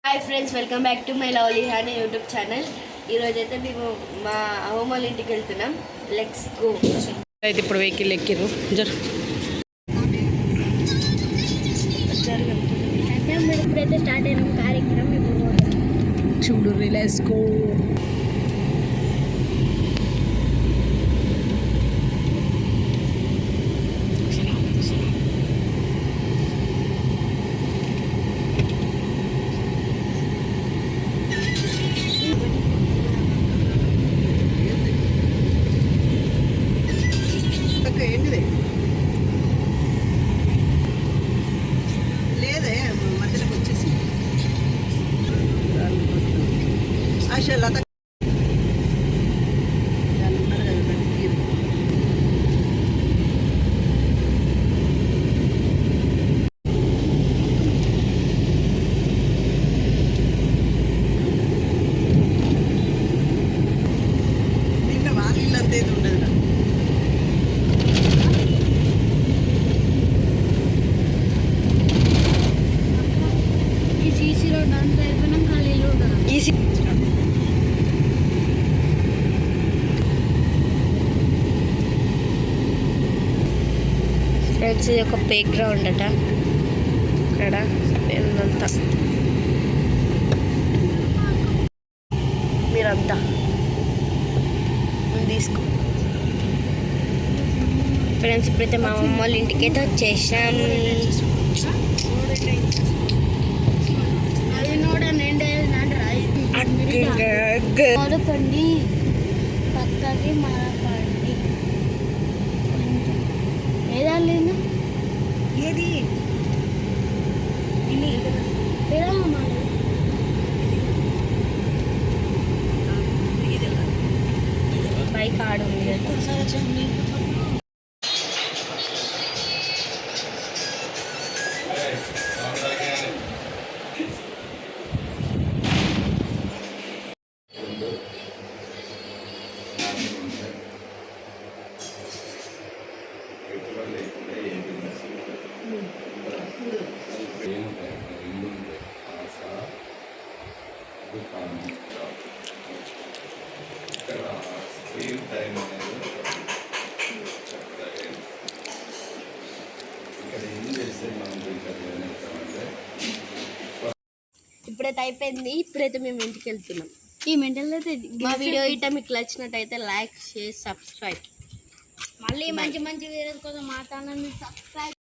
Hi friends, welcome back to my lovely honey YouTube channel. ఈరోజైతే మేము మా అమ్మమ్మ వాళ్ళ ఇంటికి వెళ్తున్నాం. Let's go. అయితే ఇప్పుడు వెహికల్ ఎక్కిరు ఇప్పుడైతే స్టార్ట్ అయినాం కార్యక్రమం. ఇప్పుడు చూడు లెట్స్ గో. లేదే మధ్యలోకి వచ్చేసి ఆశ లత నిన్న వాళ్ళు అంతేది ఉండదు. సీసీ రోడ్ అంతా అయిపోయినాం, ఖాళీలు ఈజీ. ఫ్రెండ్స్, ఇది ఒక ప్లే గ్రౌండ్ అట. ఇక్కడ పిల్లలంతా మీరంతా తీసుకో. ఫ్రెండ్స్, ఇప్పుడైతే మా అమ్మ వాళ్ళ ఇంటికి అయితే వచ్చేసాం. మరపండి పక్కకి మరపండి ఏదా లేదు ఏది బైక్ ఆడు ఇప్పుడైతే అయిపోయింది. ఇప్పుడైతే మేము ఇంటికి వెళ్తున్నాం. ఈ మెంటల్ అయితే మా వీడియో ఇట్లా మీకు నచ్చినట్టయితే లైక్, షేర్, సబ్స్క్రైబ్. మళ్ళీ మంచి మంచి వీడియోస్ కోసం మాట్లాడండి. సబ్స్క్రైబ్.